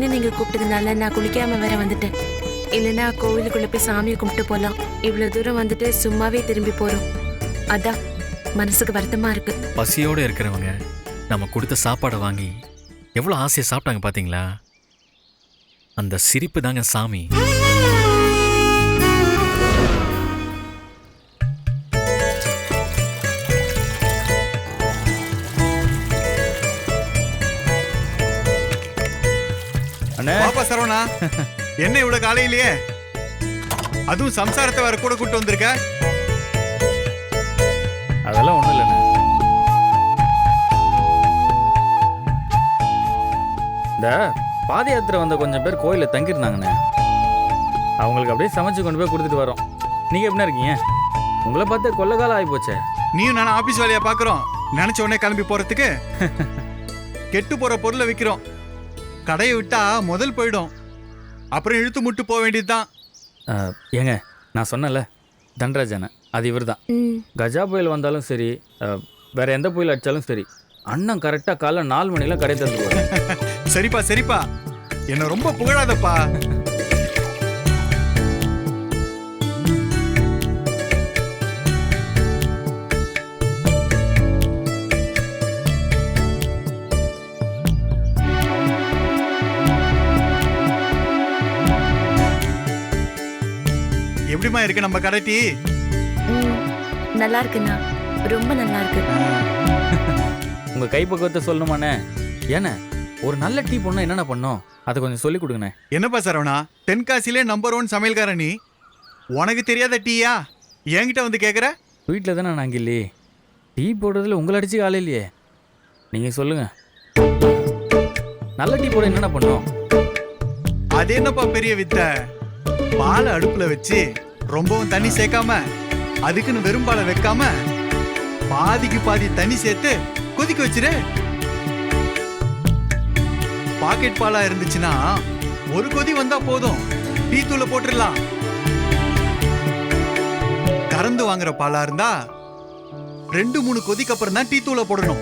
திடீர்னு நீங்க கூப்பிட்டதுனால நான் குளிக்காம வேற வந்துட்டேன். இல்லைன்னா கோவிலுக்குள்ள போய் சாமியை கும்பிட்டு போலாம். இவ்வளவு தூரம் வந்துட்டு சும்மாவே திரும்பி போறோம். அதான் மனசுக்கு வருத்தமா இருக்கு. பசியோடு இருக்கிறவங்க நம்ம கொடுத்த சாப்பாடை வாங்கி எவ்வளோ ஆசையை சாப்பிட்டாங்க பார்த்தீங்களா? அந்த சிரிப்பு தாங்க சாமி. பாப்பா சரவணா, என்ன இவ்வளவு காலையிலேயே அதுவும் சம்சாரத்தை வேற கூட கூட்டு வந்திருக்க? அதெல்லாம் ஒண்ணும் இல்லைண்ணே. இந்த பாத யாத்திரை வந்த கொஞ்சம் பேர் கோயிலில் தங்கியிருந்தாங்கண்ணே. அவங்களுக்கு அப்படியே சமைச்சு கொண்டு போய் கொடுத்துட்டு வரோம். நீங்க எப்படி இருக்கீங்க? உங்களை பார்த்து கொள்ள காலம் ஆகி போச்சே. நீயும் நானும் ஆபீஸ் வேலையா பாக்குறோம். நினைச்ச உடனே கிளம்பி போறதுக்கு கெட்டு போற பொருளை விற்கிறோம். கடையை விட்டா முதல் போயிடும். அப்புறம் இழுத்து முட்டு போக வேண்டியதுதான். ஏங்க, நான் சொன்னல தண்டராஜன, அது இவர் தான். கஜா புயல் வந்தாலும் சரி, வேற எந்த புயல் அடிச்சாலும் சரி, அண்ணன் கரெக்டா காலைல 4 மணிலாம் கடை தந்துருவாரு. சரிப்பா சரிப்பா, என்ன ரொம்ப புகழாதப்பா. எப்படிமா இருக்கு நம்ம கடை டீ? நல்லா இருக்குண்ணா, ரொம்ப நல்லா இருக்கு. உங்க கைப்பக்குவத்தை சொல்லணுமாண்ணே? ஏன்னா ஒரு நல்ல டீ பொண்ணா என்னென்ன பண்ணோம் அதை கொஞ்சம் சொல்லி கொடுங்கண்ணே. என்னப்பா சரவணா, தென்காசிலே நம்பர் 1 சமையல்கார நீ. உனக்கு தெரியாத டீயா என்கிட்ட வந்து கேட்குற? வீட்டில் தானே நாங்கள் இல்லையே. டீ போடுறதுல உங்களை அடிச்சு ஆள் இல்லையே. நீங்கள் சொல்லுங்க, நல்ல டீ போட என்னென்ன பண்ணோம்? அது என்னப்பா பெரிய வித்த? பாலை அடுப்புல வச்சு ரொம்பவும் தண்ணி சேர்க்காம, அதுக்குன்னு வெறும் பாலை வைக்காம, பாதிக்கு பாதி தண்ணி சேர்த்து கொதிக்க வச்சிரு. பாக்கெட் பாலா இருந்துச்சுன்னா ஒரு கொதி வந்தா போதும், டீ தூள போட்டுடலாம். கறந்து வாங்குற பாலா இருந்தா 2-3 கொதிக்கு அப்புறம் தான் டீ தூள போடணும்.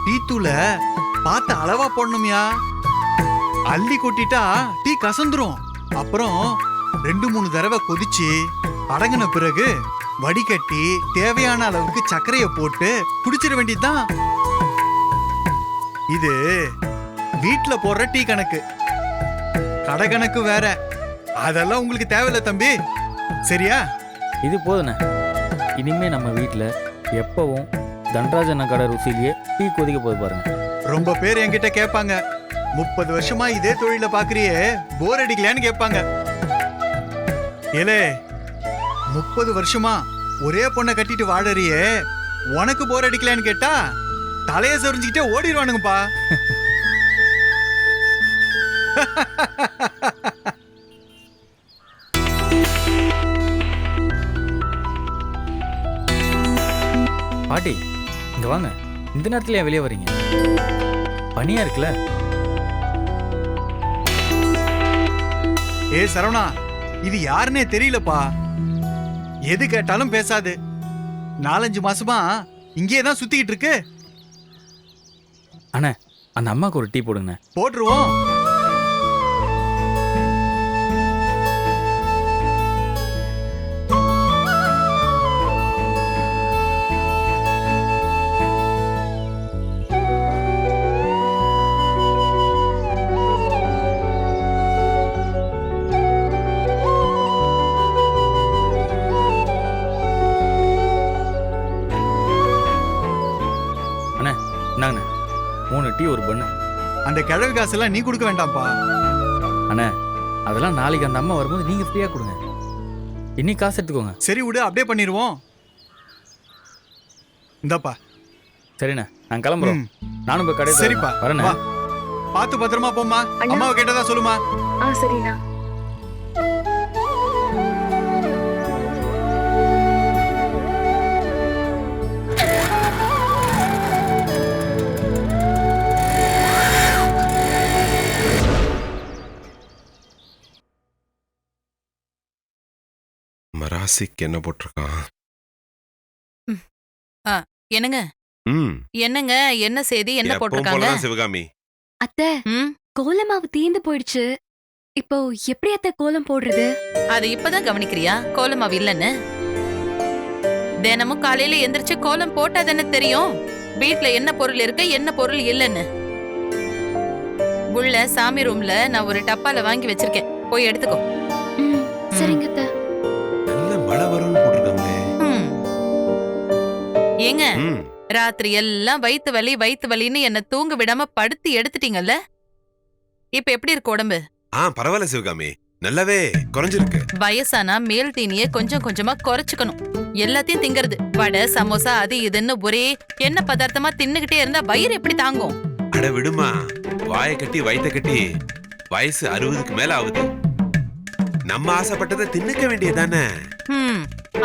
டீ தூள பார்த்து அளவா போடணும்யா. அள்ளி கொட்டிட்டா டீ கசந்துரும். அப்புறம் 2-3 தடவை கொதிச்சு அடங்கின பிறகு வடிகட்டி தேவையான அளவுக்கு சர்க்கரையை போட்டு குடிச்சிட வேண்டியதுதான். இது வீட்டுல போடுற டீ கணக்கு. கடை கணக்கு வேற. அதெல்லாம் உங்களுக்கு தேவையில்லை தம்பி, சரியா? இது போதுண்ணே. இனிமே நம்ம வீட்டில் எப்பவும் தண்டராஜன கடை ருசியிலேயே டீ கொதிக்க போது பாருங்க. ரொம்ப பேர் என்கிட்ட கேட்பாங்க, 30 வருஷமா இதே தொழில பாக்குறியே, போர் அடிக்கலையான்னு கேட்பாங்க. ஏலே, 30 வருஷமா ஒரே பொண்ணை கட்டிட்டு வாழறியே, உனக்கு போர் அடிக்கலையான்னு கேட்டா தலையை சொரிஞ்சுக்கிட்டே ஓடிடுவானுங்கப்பா. பாட்டி, இங்க வாங்க. இந்த நேரத்துல ஏன் வெளியே வரீங்க? பனியா இருக்குல்ல? ஏ சரவணா, இது யாருன்னே தெரியலப்பா. எது கேட்டாலும் பேசாது. 4-5 மாசமா இங்கே தான் சுத்திக்கிட்டு இருக்கு. அண்ணா, அந்த அம்மாக்கு ஒரு டீ போடுங்க. போட்டுருவோம். என்னங்கண்ணே, 3 டீ ஒரு பண்ணு. அந்த கிழவி காசெல்லாம் நீ கொடுக்க வேண்டாம்ப்பா. அண்ணா, அதெல்லாம் நாளைக்கு அந்த அம்மா வரும்போது நீங்க ஃப்ரீயா கொடுங்க. இன்னைக்கு காசு எடுத்துக்கோங்க. சரி விடு, அப்படியே பண்ணிடுவோம். இந்தாப்பா. சரிண்ணே, நான் கிளம்புறோம். நானும் போய் கடை. சரிப்பா, வரேண்ணே. பார்த்து பத்திரமா போம்மா. அம்மாவை கேட்டதா சொல்லுமா. சரிண்ணா. மராசிக்கு என்ன போட்டிருக்கான்? என்னங்க, ம் என்னங்க என்ன செய்தி என்ன எப்பவும் போட்டிருக்காங்க போலதான் சிவகாமி. அத்தை ம் கோலமாவு தீந்து போயிடுச்சு. இப்போ எப்படி அத்தை கோலம் போடுறது? அது இப்பதான் கவனிக்கிறியா கோலமாவு இல்லன்னு? தினமும் காலையில எந்திரிச்சு கோலம் போட்டாதானே தெரியும் வீட்ல என்ன பொருள் இருக்கு என்ன பொருள் இல்லன்னு. உள்ள சாமி ரூம்ல நான் ஒரு டப்பால வாங்கி வச்சிருக்கேன், போய் எடுத்துக்கோ. ம், சரிங்க அத்தை. நல்ல மழை வரும்னு போட்டிருக்காங்களே. ம். ஏங்க ம் ராத்திரி எல்லாம் வயித்து வலின்னு என்ன தூங்க விடாம படுத்து எடுத்துட்டீங்கல்ல, இப்ப எப்படி இருக்கு உடம்பு? பரவாயில்ல சிவகாமி, நல்லாவே குறைஞ்சிருக்கு. வயசானா மேல் தீனிய கொஞ்சம் கொஞ்சமா குறைச்சுக்கணும். எல்லாத்தையும் திங்கிறது வடை சமோசா அது இதுன்னு ஒரே என்ன பதார்த்தமா தின்னுகிட்டே இருந்தா வயிறு எப்படி தாங்கும்? அட விடுமா, வாயை கட்டி வயித்தை கட்டி வயசு 60க்கு மேல ஆகுது. நம்ம ஆசைப்பட்டதை தின்னுக்க வேண்டியதானே.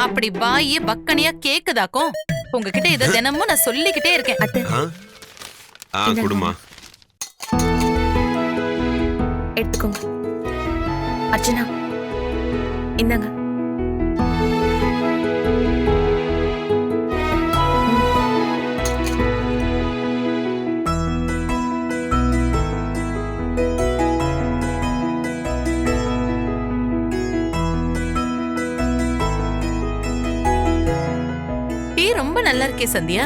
அப்படி வாயே பக்கனியா கேக்குதாக்கும். உங்ககிட்ட இத தினமும் நான் சொல்லிக்கிட்டே இருக்கேன். அத்தை குடுமா எடுத்துக்கோங்க. அர்ச்சனா இந்தாங்க. டீ ரொம்ப நல்லா இருக்கே சந்தியா,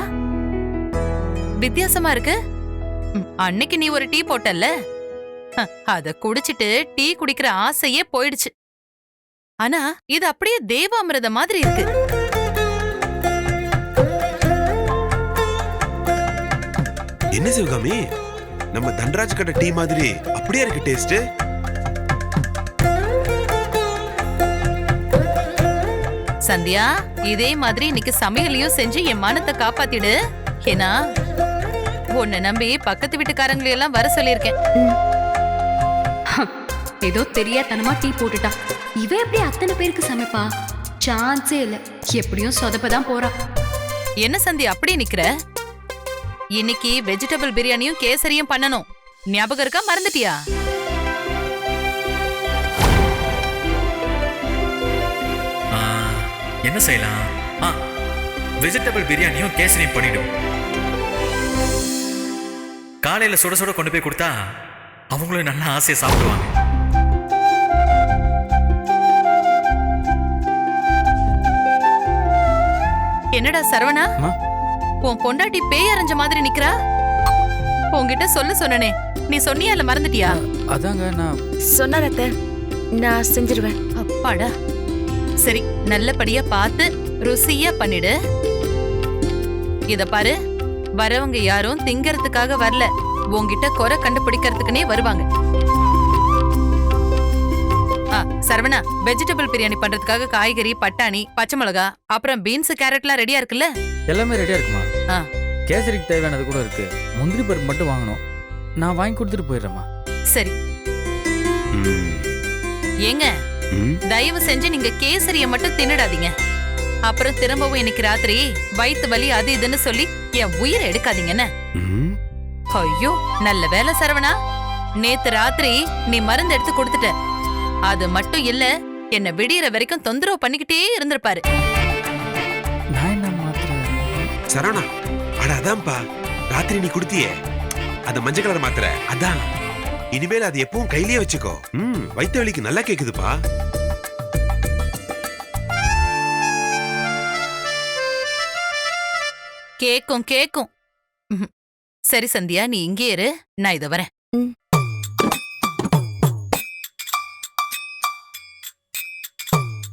வித்தியாசமா இருக்கு. அன்னைக்கு நீ ஒரு டீ போட்டல்ல, அத குடிச்சிட்டு டீ குடிக்கிற ஆசையே போயிடுச்சு. ஆனா இது அப்படியே தேவாமிரத மாதிரி இருக்கு. என்ன சிவகாமி, நம்ம தன்ராஜ் கடை டீ மாதிரி அப்படியே இருக்கு டேஸ்ட். சந்தியா இதே மாதிரி இன்னைக்கு சமையலையும் செஞ்சு என் மானத்தை காப்பாத்திடு. ஏன்னா உன்னை நம்பி பக்கத்து வீட்டுக்காரங்களையெல்லாம் வர சொல்லியிருக்கேன். ஏதோ தெரியாதனமா டீ போட்டுட்டா. இவ எப்படி அத்தனை பேருக்கு சமைப்பா? சான்ஸே இல்ல. எப்படியும் சொதப்பதான் போறா. என்ன சந்தி அப்படியே நிக்கிற? இன்னைக்கு வெஜிடபிள் பிரியாணியும் கேசரியும் பண்ணணும், ஞாபகம் இருக்கா? மறந்துட்டியா? என்ன செய்யலாம்? வெஜிடபிள் பிரியாணியும் கேசரியும் பண்ணிடும். காலையில சுட சுட கொண்டு போய் கொடுத்தா அவங்களும் நல்லா ஆசையை சாப்பிடுவாங்க. என்னடா சரவணா, உன் பொண்டாட்டி பேய் அரைஞ்ச மாதிரி நிக்கிறா. உன்கிட்ட சொல்ல சொன்னனே, நீ சொன்னியா இல்ல மறந்துட்டியா? அதாங்க நான் சொன்னார் அத்தை, நான் செஞ்சிருவேன். அப்பாடா, சரி நல்லபடியா பார்த்து ருசியா பண்ணிடு. இத பாரு, வரவங்க யாரும் திங்கறதுக்காக வரல, உன்கிட்ட குறை கண்டுபிடிக்கிறதுக்குனே வருவாங்க. சரவணா, வெஜிடபிள் பிரியாணி பண்றதுக்காக காய்கறி, பட்டாணி, பச்சை மிளகா, அப்புறம் பீன்ஸ், கேரட்லாம் ரெடியா இருக்குல்ல? எல்லாமே ரெடியா இருக்குமா? ஆ. கேசரிக்கு தேவையானது கூட இருக்கு. முந்திரி பருப்பு மட்டும் வாங்கணும். நான் வாங்கி கொடுத்துட்டு போயிடுறேம்மா. சரி. ஏங்க தயவு செஞ்சு நீங்க கேசரிய மட்டும் தின்னுடாதீங்க. அப்புறம் திரும்பவும் இன்னைக்கு ராத்திரி வயித்து வலி அது இதுன்னு சொல்லி என் உயிரை எடுக்காதீங்கன்னு. ஐயோ நல்ல வேலை சரவணா, நேத்து ராத்திரி நீ மருந்து எடுத்து கொடுத்துட்ட. அது மட்டும் இல்ல, என்ன விடியற வரைக்கும் தொந்தரவு பண்ணிக்கிட்டே இருந்திருப்பாரு. நான் என்ன மாத்திரை? சரவணா, அட அதான்ப்பா, ராத்திரி நீ குடுத்தியே அந்த மஞ்சள் கலர் மாத்திரை, அதான். இனிமேல் அது எப்பவும் கையிலேயே வச்சுக்கோ. வயிற்று வலிக்கு நல்லா கேக்குதுப்பா. கேக்கும் கேக்கும். சரி சந்தியா, நீ இங்கே இரு, நான் இத வரேன்.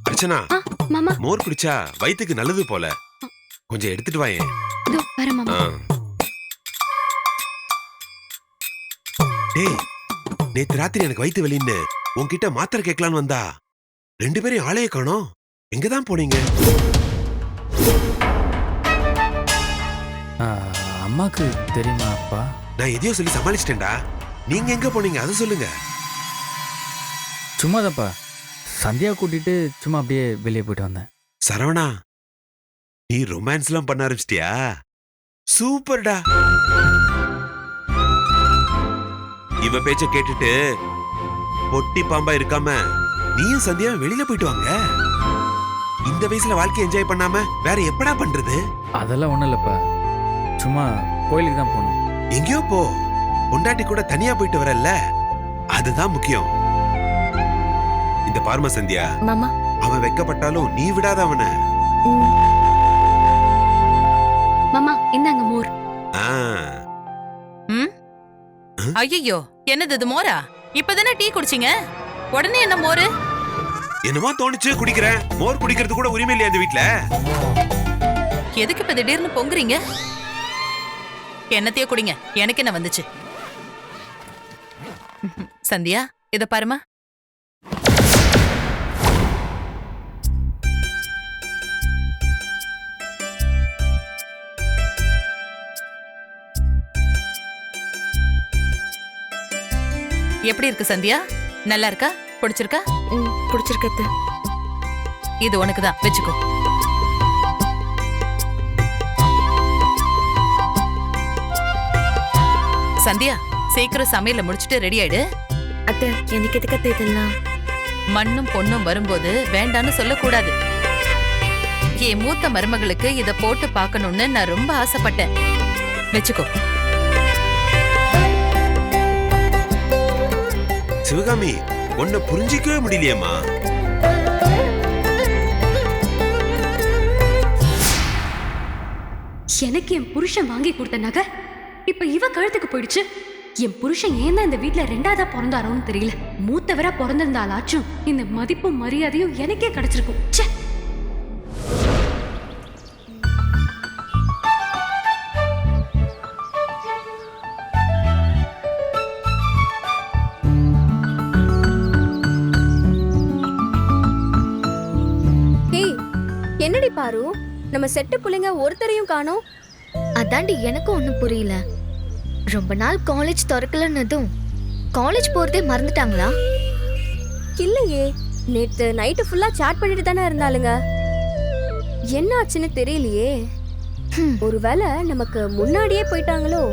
அர்ச்சனா, மாமா மோர் குடிச்சா வயிற்றுக்கு நல்லது போல, கொஞ்சம் எடுத்துட்டு வாயே. இதோ வரேன் மாமா. டேய், நேத்து ராத்திரி எனக்கு வயிற்று வலின்னு உன்கிட்ட மாத்திரை கேட்கலான்னு வந்தா 2 பேரையும் ஆளையே காணோம். எங்கதான் போனீங்க? அம்மாக்கு தெரியுமா அப்பா? நான் எதையோ சொல்லி சமாளிச்சிட்டேன்டா. நீங்க எங்க போனீங்க அதை சொல்லுங்க. சும்மாதான்ப்பா, சந்தியா கூட்டிட்டு சும்மா அப்படியே வெளியே போயிட்டு வந்தேன். சரவணா, நீ ரொமான்ஸ் எல்லாம் பண்ண ஆரம்பிச்சிட்டியா? சூப்பர்டா. இவ பேச்ச கேட்டுட்டு பொட்டி பாம்பா இருக்காம நீயும் சந்தியாவும் வெளியில போயிட்டு வாங்க. இந்த வயசுல வாழ்க்கை என்ஜாய் பண்ணாம வேற எப்படா பண்றது? அதெல்லாம் ஒண்ணும் இல்லப்பா, சும்மா கோயிலுக்கு தான் போகணும். எங்கேயோ போ, பொண்டாட்டி கூட தனியா போயிட்டு வரல, அதுதான் முக்கியம். இந்த பார்ம சந்தியா, மாமா. அவன் வெக்கப்பட்டாலும் நீ விடாத அவனை. மாமா இந்தாங்க மோர். ஐயோ, என்னது இது மோரா? இப்பதானே டீ குடிச்சீங்க, உடனே என்ன மோரு? என்னமோ தோணுச்சு குடிக்கிறேன். மோர் குடிக்கிறது கூட உரிமை இல்லையா இந்த வீட்ல? எதுக்கு இப்ப திடீர்னு பொங்குறீங்க? என்னத்தையோ குடிங்க, எனக்கு என்ன வந்துச்சு? சந்தியா, இத பாருமா. எப்படி இருக்கு சந்தியா? நல்லா இருக்கா? பிடிச்சிருக்கா? பிடிச்சிருக்கத்து. இது உனக்கு தான், வெச்சுக்கோ. சந்தியா, சீக்கிரம் சமையல முடிச்சிட்டு ரெடி ஆயிடு. அத்தை, எனக்கு எதுக்கு அத்தை இதெல்லாம்? மண்ணும் பொண்ணும் வரும்போது வேண்டான்னு சொல்லக்கூடாது. என் மூத்த மருமகளுக்கு இத போட்டு பார்க்கணும்னு நான் ரொம்ப ஆசைப்பட்டேன். வெச்சுக்கோ. சிவகாமி, உன்னை புரிஞ்சிக்கவே முடியலையேம்மா. எனக்கு என் புருஷன் வாங்கி கொடுத்த நகை இப்ப இவ கழுத்துக்கு போயிடுச்சு. என் புருஷன் ஏன் தான் இந்த வீட்டுல ரெண்டாவதா பிறந்தாரோன்னு தெரியல. மூத்தவரா பிறந்திருந்தாலாச்சும் இந்த மதிப்பும் மரியாதையும் எனக்கே கிடைச்சிருக்கும். ச்சே. என்னடி பாரு, நம்ம செட்டு புள்ளைங்க ஒருத்தரையும் காணோம். அதாண்டி எனக்கும் ஒன்றும் புரியல. ரொம்ப நாள் காலேஜ் திறக்கலன்னதும் காலேஜ் போறதே மறந்துட்டாங்களா? இல்லையே, நேத்து நைட்டு ஃபுல்லா சாட் பண்ணிட்டு தானே இருந்தாளுங்க. என்ன ஆச்சுன்னு தெரியலையே. ஒருவேளை நமக்கு முன்னாடியே போயிட்டாங்களோ?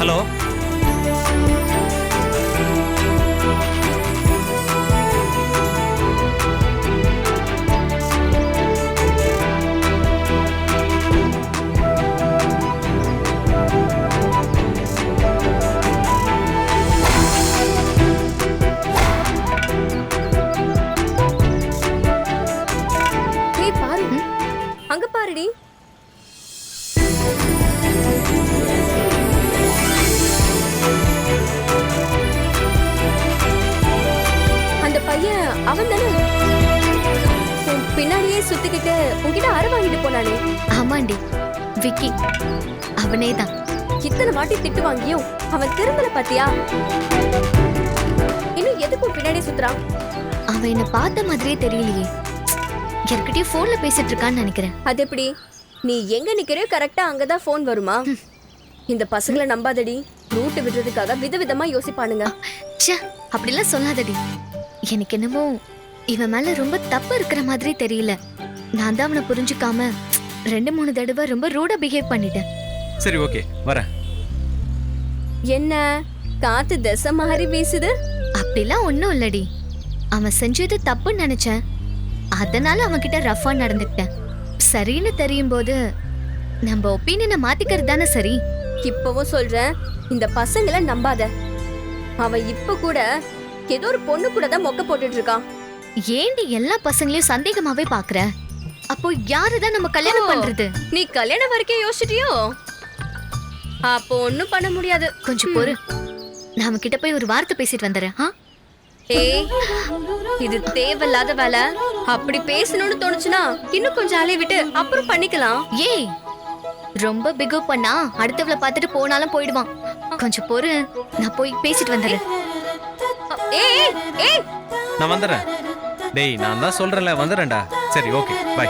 ஹலோ, பாரு, அங்க பாருடி. அந்த பையன் அவன் தானே பின்னாடியே சுத்திக்கிட்டு உன்கிட்ட அரை வாங்கிட்டு போனானே? ஆமாண்டி, விக்கி அவனே தான். இத்தனை வாட்டி திட்டு வாங்கியும் அவன் திரும்பல பாத்தியா? இன்னும் எதுக்கும் பின்னாடியே சுத்துறான்? அவன் என்ன பார்த்த மாதிரியே தெரியலையே. யார்கிட்டயும் போன்ல பேசிட்டு இருக்கான்னு நினைக்கிறேன். அது எப்படி? நீ எங்க நிக்கிற கரெக்டா அங்கதான் போன் வருமா? இந்த பசங்களை நம்பாதடி. ரூட்டு விடுறதுக்காக விதவிதமா யோசிப்பானுங்க. ச்சே, அப்படிலாம் சொல்லாதடி. எனக்கு என்னமோ இவன் மேல ரொம்ப தப்பு இருக்கிற மாதிரி தெரியல. நான் தான் அவனை புரிஞ்சுக்காம 2-3 தடவை ரொம்ப ரூடா பிஹேவ் பண்ணிட்டேன். சரி ஓகே, வரேன். என்ன காத்து திசை மாறி வீசுது? அப்படிலாம் ஒன்றும் இல்லடி. அவன் செஞ்சது தப்புன்னு நினைச்சேன், அதனால அவன் கிட்ட ரஃபா நடந்துக்கிட்டேன். சரின்னு தெரியும் போது நம்ம ஒப்பீனியனை மாத்திக்கிறது தானே சரி. இப்பவும் சொல்றேன், இந்த பசங்களை நம்பாத. அவன் இப்ப கூட ஏதோ ஒரு பொண்ணு கூட தான் மொக்க போட்டுட்டு இருக்கான். ஏண்டி எல்லா பசங்களையும் சந்தேகமாவே பாக்குற? அப்போ யாருதான் நம்ம கல்யாணம் பண்றது? நீ கல்யாணம் வரைக்கும் யோசிச்சிட்டியோ? அப்போ ஒண்ணும் பண்ண முடியாது. கொஞ்சம் பொறு, நாம கிட்ட போய் ஒரு வார்த்தை பேசிட்டு வந்துடுறேன். ஏய், இது தேவையில்லாத வேலை. அப்படி பேசணும்னு தோணுச்சுன்னா இன்னும் கொஞ்சம் அலைய விட்டு அப்புறம் பண்ணிக்கலாம். ஏய், ரொம்ப பிகவ் பண்ணா அடுத்தவளை பார்த்துட்டு போனாலும் போயிடுவான். கொஞ்சம் பொறு, நான் போய் பேசிட்டு வந்துடுறேன். ஏய் ஏய், நான் வந்துடுறேன். டேய், நான் தான் சொல்றேன்ல, வந்துடுறேன்டா. சரி ஓகே, பை.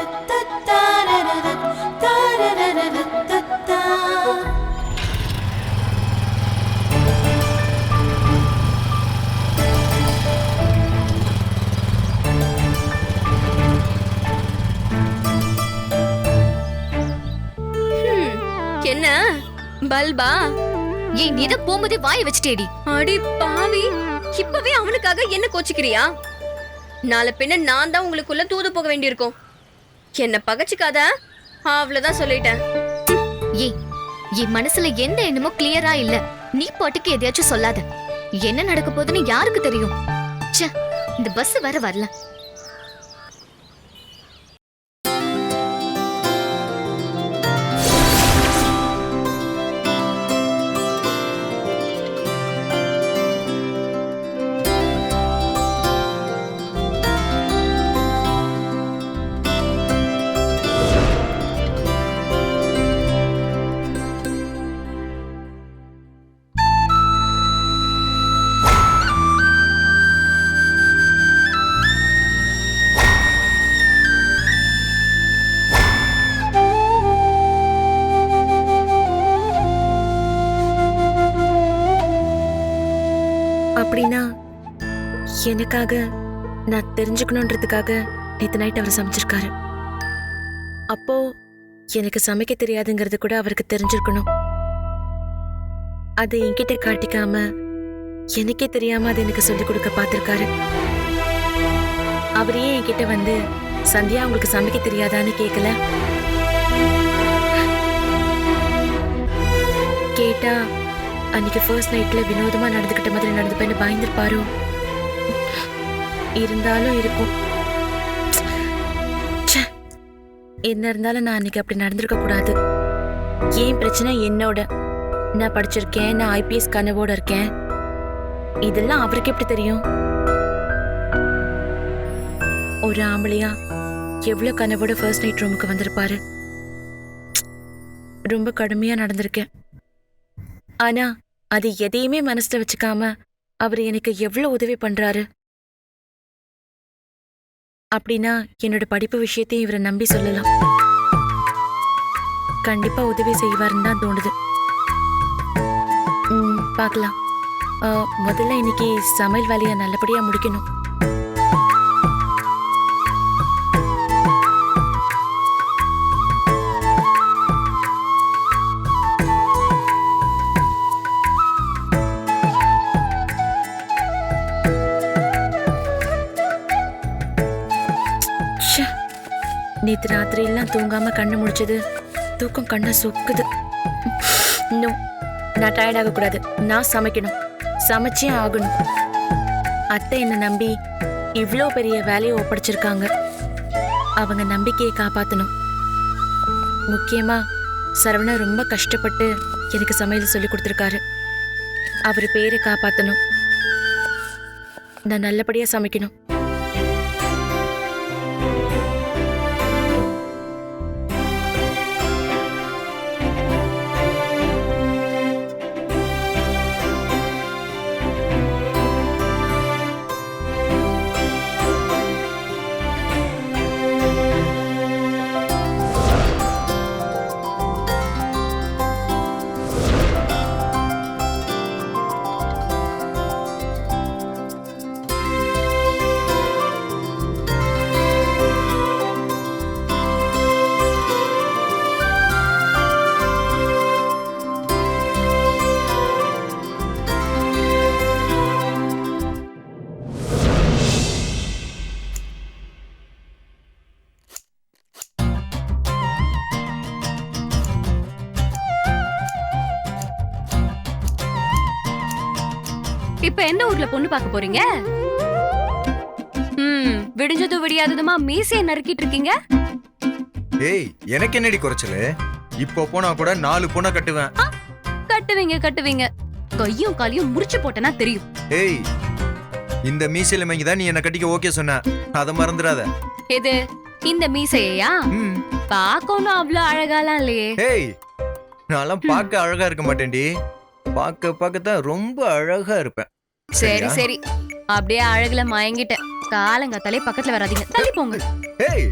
என்ன பல்பா? ஏய் நீ தான் போகும்போதே வாயை வச்சுட்டேடி. அடி பாவி, இப்பவே அவனுக்காக என்ன கோச்சிக்கிறியா? நாளை பின்ன நான் தான் உங்களுக்குள்ள தூது போக வேண்டியிருக்கும். என்ன பகச்சுக்காத, அவ்வளவுதான் சொல்லிட்டேன். ஏய் என் மனசுல எந்த எண்ணமோ கிளியரா இல்ல. நீ பாட்டுக்கு எதையாச்சும் சொல்லாத. என்ன நடக்க போகுதுன்னு யாருக்கு தெரியும்? ச்சே, இந்த பஸ் வர வரல. அப்படின்னா எனக்காக நான் தெரிஞ்சுக்கணுன்றதுக்காக நேற்று நைட் அவர் சமைச்சிருக்காரு. அப்போ எனக்கு சமைக்க தெரியாதுங்கிறது கூட அவருக்கு தெரிஞ்சிருக்கணும். அதை என்கிட்ட காட்டிக்காம எனக்கே தெரியாம அதை எனக்கு சொல்லிக் கொடுக்க பார்த்திருக்காரு. அவரையே என்கிட்ட வந்து சந்தியா உங்களுக்கு சமைக்க தெரியாதான்னு கேட்கல. கேட்டா அன்னைக்கு ஃபர்ஸ்ட் நைட்ல வினோதமா நடந்துக்கிட்ட மாதிரி நடந்துப்பேன்னு பயந்துருப்பாரோ. இருந்தாலும் இருக்கும். என்ன இருந்தாலும் நான் அன்னைக்கு அப்படி நடந்திருக்க கூடாது. ஏன் பிரச்சனை என்னோட. நான் படிச்சிருக்கேன், நான் IPS கனவோட இருக்கேன். இதெல்லாம் அவருக்கு எப்படி தெரியும்? ஒரு ஆம்பளையா எவ்வளவு கனவோட ஃபர்ஸ்ட் நைட் ரூமுக்கு வந்திருப்பாரு. ரொம்ப கடுமையா நடந்திருக்கேன். ஆனா அது எதையுமே மனசுல வச்சுக்காம அவர் எனக்கு எவ்வளவு உதவி பண்றாரு. அப்படின்னா என்னோட படிப்பு விஷயத்தையும் இவரை நம்பி சொல்லலாம். கண்டிப்பா உதவி செய்வாருன்னு தான் தோணுது. பார்க்கலாம். முதல்ல இன்னைக்கு சமையல் வேலையை நல்லபடியா முடிக்கணும். நேற்று ராத்திரி எல்லாம் தூங்காம கண்ணு முடிச்சது. தூக்கம் கண்ணை சொக்குது. இன்னும் நான் டயர்ட் ஆகக்கூடாது. நான் சமைக்கணும், சமைச்சே ஆகணும். அத்தை என்னை நம்பி இவ்வளோ பெரிய வேலையை ஒப்படைச்சிருக்காங்க. அவங்க நம்பிக்கையை காப்பாற்றணும். முக்கியமா சரவணா ரொம்ப கஷ்டப்பட்டு எனக்கு சமையல் சொல்லி கொடுத்துருக்காரு. அவர் பேரை காப்பாற்றணும். நான் நல்லபடியா சமைக்கணும். இப்ப எந்த ஊர்ல பொண்ணு பார்க்க போறீங்க? விடிஞ்சதும் விடியாததுமா மீசையை நறுக்கிட்டு இருக்கீங்க. ஏய், எனக்கு என்னடி குறைச்சல? இப்போ போனா கூட 4 பொண்ணை கட்டுவேன். கட்டுவீங்க கட்டுவீங்க. கையும் காலையும் முறிச்சு போட்டனா தெரியும். ஏய், இந்த மீசையில மங்கி தான் நீ என்ன கட்டிக்க ஓகே சொன்ன. அத மறந்துடாத. எது இந்த மீசையா? பாக்கணும் அவ்வளவு அழகாலாம் இல்லையே. ஏய், நான்லாம் பார்க்க அழகா இருக்க மாட்டேன்டி. பார்க்கத்தான் ரொம்ப அழகா இருப்பேன். சரி சரி, அப்படியே அழகுல மயங்கிட்டேன். காலங்காத்தாலே பக்கத்துல வராதீங்க, தள்ளி போங்க. ஏய்,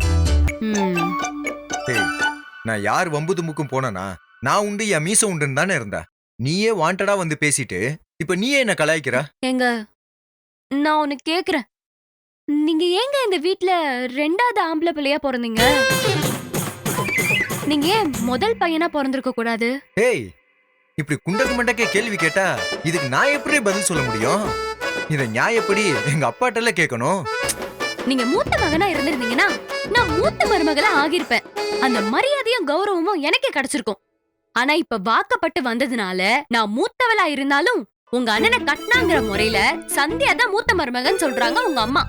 நான் யார் வம்பு தும்புக்கும் போனா? நான் உண்டு, என் மீசை உண்டுன்னு தானே இருந்தா. நீயே வாண்டடா வந்து பேசிட்டு இப்ப நீயே என்ன கலாய்க்கிற? எங்க நான் உனக்கு கேக்குறேன், நீங்க ஏங்க இந்த வீட்ல 2வது ஆம்பளை பிள்ளையா பிறந்தீங்க? நீங்க ஏன் முதல் பையனா பிறந்திருக்க கூடாது? ஏய், இப்படி குண்டக்கு மண்டக்கே கேள்வி கேட்டா இதுக்கு நான் எப்படி பதில் சொல்ல முடியும்? இத நியாயப்படி எங்க அப்பாட்டெல்லாம் கேட்கணும். நீங்க மூத்த மகனா இருந்திருந்தீங்கன்னா நான் மூத்த மருமகளா ஆகியிருப்பேன். அந்த மரியாதையும் கௌரவமும் எனக்கே கிடைச்சிருக்கும். ஆனா இப்ப வாக்கப்பட்டு வந்ததுனால நான் மூத்தவளா இருந்தாலும் உங்க அண்ணனை கட்டினாங்கிற முறையில சந்தியா தான் மூத்த மருமகன் சொல்றாங்க உங்க அம்மா.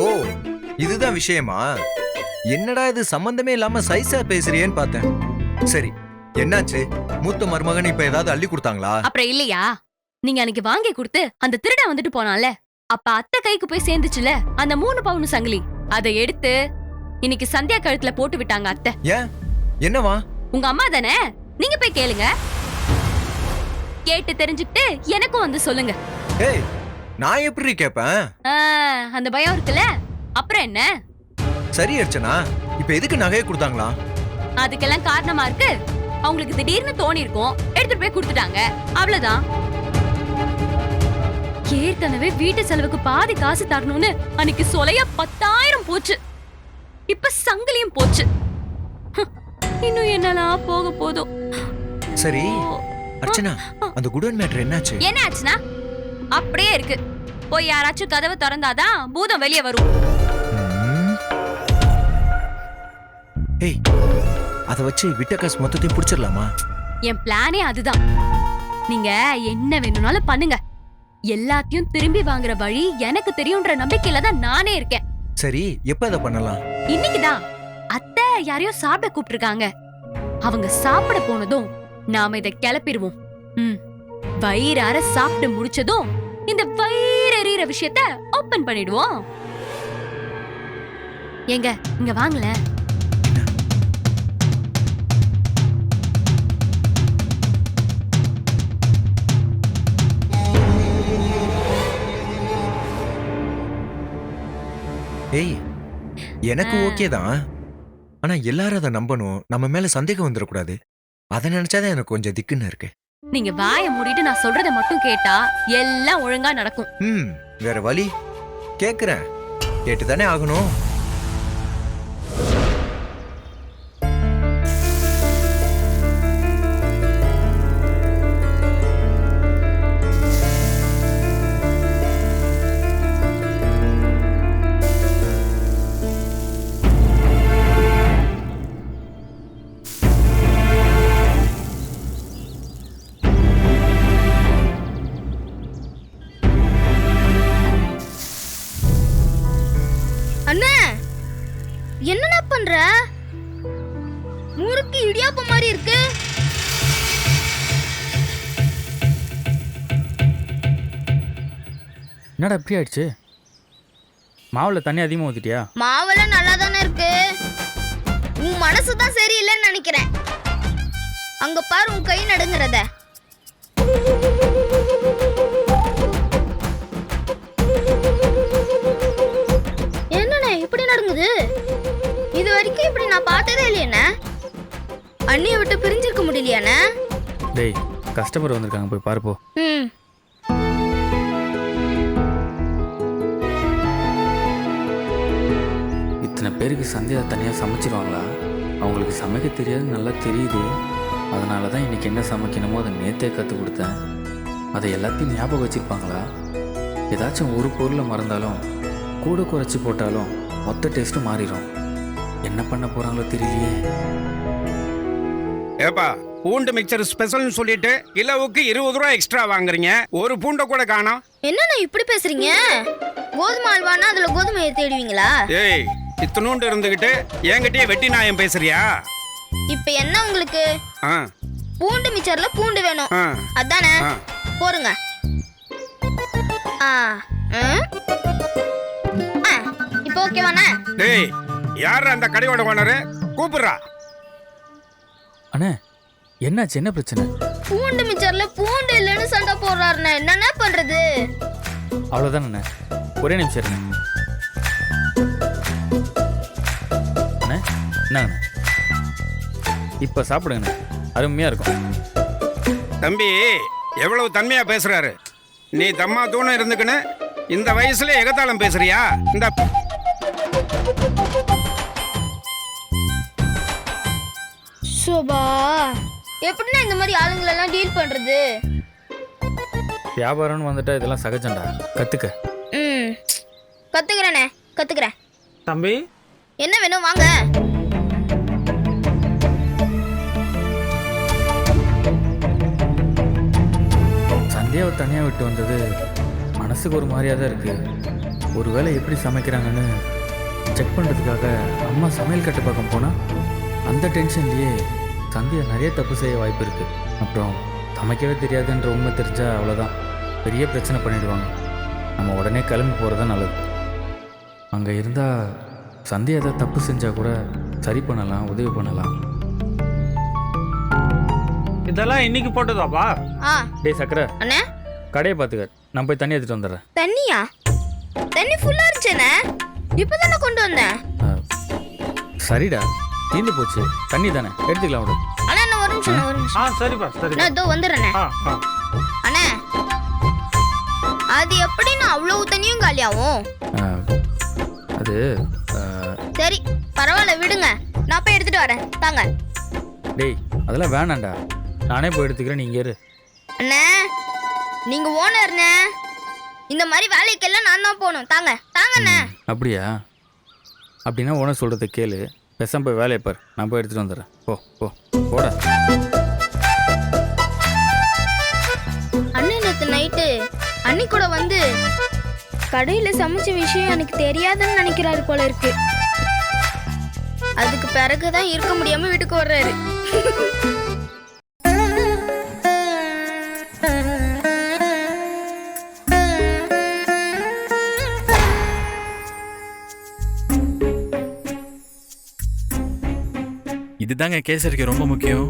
ஓ, இதுதான் விஷயமா? என்னடா இது சம்பந்தமே இல்லாம சைஸா பேசுறியேன்னு பார்த்தேன். சரி, என்னாச்சு? மூத்த மருமகன் இப்ப ஏதாவது அள்ளி கொடுத்தாங்களா? அப்புறம் இல்லையா, நீங்க அன்னைக்கு வாங்கி கொடுத்து அந்த திருடன் வந்துட்டு போனால, அப்ப அத்தை கைக்கு போய் சேர்ந்துச்சுல அந்த 3 பவுன் சங்கிலி, அதை எடுத்து இன்னைக்கு சந்தியா கழுத்துல போட்டு விட்டாங்க அத்தை. ஏன், என்னவா? உங்க அம்மா தானே, நீங்க போய் கேளுங்க. கேட்டு தெரிஞ்சுக்கிட்டு எனக்கும் வந்து சொல்லுங்க. ஏய், நான் எப்படி கேட்பேன்? அந்த பயம் இருக்குல்ல, அப்புறம் என்ன? சரி அர்ச்சனா, இப்ப எதுக்கு நகையை கொடுத்தாங்களா? அதுக்கெல்லாம் காரணமா இருக்கு. அவங்களுக்கு திடீர்னு தோணி இருக்கும், எடுத்துட்டு போய் கொடுத்துட்டாங்க, அவ்வளவுதான். ஏற்கனவே வீட்டு செலவுக்கு பாதி காசு தரணும்னு அன்னைக்கு சொலையா 10,000 போச்சு. இப்ப சங்கிலியும் போச்சு. இன்னும் என்னலாம் போக போதும். சரி அர்ச்சனா, அந்த குடோன் மேட்டர் என்னாச்சு? என்ன ஆச்சுனா அப்படியே இருக்கு. போய் யாராச்சும் கதவை திறந்தாதான் பூதம் வெளியே வரும். ஏய், அத வச்சு விட்ட காசு மொத்தத்தையும் புடிச்சிடலாமா? என் பிளானே அதுதான். நீங்க என்ன வேணும்னாலும் பண்ணுங்க, எல்லாத்தையும் திரும்பி வாங்குற வழி எனக்கு தெரியும்ன்ற நம்பிக்கையில தான் நானே இருக்கேன். சரி, எப்ப அதை பண்ணலாம்? இன்னைக்குதான். அத்தை யாரையோ சாப்பிட கூப்பிட்டுருக்காங்க. அவங்க சாப்பிட போனதும் நாம இதை கிளப்பிடுவோம். வயிறார சாப்பிட்டு முடிச்சதும் இந்த வயிறெறிகிற விஷயத்த ஓபன் பண்ணிடுவோம். எங்க இங்க வாங்கல. ஏய், எனக்கு ஓகே தான். ஆனா எல்லாரும் அதை நம்பணும், நம்ம மேல சந்தேகம் வந்துடக்கூடாது. அதை நினைச்சாதான் எனக்கு கொஞ்சம் திக்குன்னு இருக்கு. நீங்க வாயை மூடிட்டு நான் சொல்றத மட்டும் கேட்டா எல்லாம் ஒழுங்கா நடக்கும். வேற வழி? கேக்குறேன், கேட்டுதானே ஆகணும். என்னடா பண்ற? முறுக்கு இடியாப்பம் மாதிரி இருக்கு. என்னடா இப்படி ஆயிடுச்சு? மாவுல தண்ணி அதிகமா ஊத்திட்டியா? மாவெல்லாம் நல்லா தானே இருக்கு. உன் மனசு தான் சரியில்லைன்னு நினைக்கிறேன். அங்க பாரு உன் கை நடுங்குறத. என்னண்ணே இப்படி நடுங்குது? இது வரைக்கும் இப்படி நான் பார்த்ததே இல்லையண்ணே. அண்ணியை விட்டு பிரிஞ்சிருக்க முடியலையாண்ணே? டேய், கஸ்டமர் வந்திருக்காங்க, போய் பாரு போ. இத்தனை பேருக்கு சந்தியா தனியாக சமைச்சிருவாங்களா? அவங்களுக்கு சமைக்க தெரியாது, நல்லா தெரியுது. அதனால தான் இன்றைக்கி என்ன சமைக்கணுமோ அதை நேற்றே கற்றுக் கொடுத்தேன். அதை எல்லாத்தையும் ஞாபகம் வச்சுருப்பாங்களா? ஏதாச்சும் ஒரு பொருளை மறந்தாலும் கூட குறைச்சி போட்டாலும் மொத்த டேஸ்ட்டும் மாறிடும். என்ன பண்ண போகிறாங்களோ தெரியலையே. ஏப்பா, பூண்டு மிக்சர் ஸ்பெஷல்னு சொல்லிட்டு கிலோவுக்கு 20 ரூபா எக்ஸ்ட்ரா வாங்குறீங்க, ஒரு பூண்டை கூட காணோம். என்னண்ணா இப்படி பேசுறீங்க? கோதுமை அல்வானா அதுல கோதுமையை தேடுவீங்களா? ஏய், இத்தனூண்டு இருந்துகிட்டு என்கிட்டயே வெட்டி நாயம் பேசுறியா? இப்ப என்ன உங்களுக்கு? பூண்டு மிச்சர்ல பூண்டு வேணும் அதானே? போருங்க. இப்போ ஓகேவாண்ணா? டேய், யார் அந்த கடையோட ஓனரு? கூப்பிடுறா. அண்ணே, என்னாச்சு? என்ன பிரச்சனை? பூண்டு மிச்சர்ல பூண்டு இல்லைன்னு சண்டை போடுறாருண்ணே, என்னண்ணா பண்றது? அவ்வளோதானே, ஒரே நிமிஷம் இருங்க. அண்ணே, என்னங்கண்ணே, இப்போ சாப்பிடுங்கண்ணே, அருமையாக இருக்கும். தம்பி எவ்வளவு தன்மையா பேசுறாரு. நீ தம்மா தூணம் இருந்துக்குன்னு இந்த வயசுல எகத்தாளம் பேசுறியா? இந்த சோபா எப்படின்னா இந்த மாதிரி ஆளுங்களெல்லாம் டீல் பண்றது? வியாபாரம்னு வந்துட்டா இதெல்லாம் சகஜம்டா, கற்றுக்க. ம், கத்துக்கிறேனே, கத்துக்கிறேன். தம்பி என்ன வேணும் வாங்க. சந்தியாவை தனியாக விட்டு வந்தது மனசுக்கு ஒரு மாதிரியாக தான் இருக்குது. ஒருவேளை எப்படி சமைக்கிறாங்கன்னு செக் பண்ணுறதுக்காக அம்மா சமையல் கட்டு பக்கம் போனால் அந்த டென்ஷன்லேயே சந்தியா நிறைய தப்பு செய்ய வாய்ப்பு இருக்குது. அப்புறம் சமைக்கவே தெரியாதுன்ற உண்மை தெரிஞ்சால் அவ்வளோதான், பெரிய பிரச்சனை பண்ணிடுவாங்க. நம்ம உடனே கிளம்பி போகிறது தான் நல்லது. அங்கே இருந்தால் சந்தியா ஏதாவது தப்பு செஞ்சால் கூட சரி பண்ணலாம், உதவி பண்ணலாம். இதெல்லாம் இன்னைக்கு போட்டதாப்பா? ஆ டேய் சக்கரை, அண்ணே கடையை பார்த்துக்க, நான் போய் தண்ணி எடுத்துகிட்டு வந்துடுறேன். தண்ணியா? தண்ணி ஃபுல்லா இருந்துச்சேண்ணே, இப்பதானே கொண்டு வந்தேன். சரிடா, தீர்ந்து போச்சு, தண்ணி தானே எடுத்துக்கலாம் விடு. அண்ணா என்ன ஒரு நிமிஷம், ஒரு நிமிஷம். சரிப்பா சரி. நான் இதோ வந்துடுறேண்ணே. அண்ணே அது எப்படி நான் அவ்வளவு தண்ணியும் காலியாகும்? அது சரி பரவாயில்ல விடுங்க, நான் போய் எடுத்துட்டு வரேன், தாங்க. டேய் அதெல்லாம் வேணாண்டா, நானே போய் எடுத்துக்கிறேன், நீங்க இரு. அண்ணே நீங்க ஓனர்ண்ணே, இந்த மாதிரி வேலைக்கெல்லாம் நான் தான் போகணும், தாங்க தாங்கண்ணே. அப்படியா? அப்படின்னா ஓனர் சொல்கிறத கேளு, பேசாம போய் வேலையை பாரு, நான் போய் எடுத்துகிட்டு வந்துடுறேன். போ போ போட. அண்ணன் நேற்று நைட்டு அண்ணி கூட வந்து கடையில் சமைச்ச விஷயம் எனக்கு தெரியாதுன்னு நினைக்கிறாரு போல இருக்கு. அதுக்கு பிறகுதான் இருக்க முடியாம வீட்டுக்கு வர்றாரு. இதுதாங்க கேசரிக்கு ரொம்ப முக்கியம்.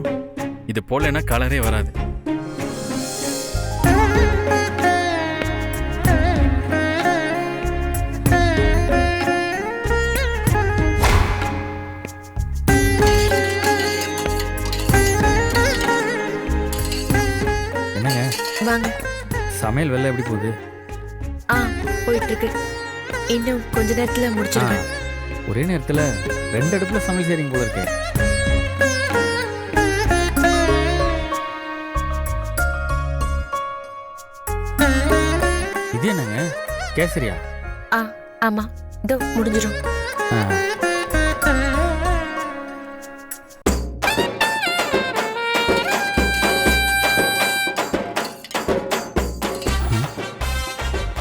இது போலன்னா கலரே வராது. என்னங்க வாங்க. சமையல் வேலை எப்படி போகுது? போயிட்டு இருக்கு. இன்னும் கொஞ்ச நேரத்துல முடிச்சிருவேன். ஒரே நேரத்தில் 2 அடுப்புல சமையல் செய்றீங்க போல இருக்கு. இது என்னங்க கேசரியா? ஆமா, இதோ முடிஞ்சிடும்.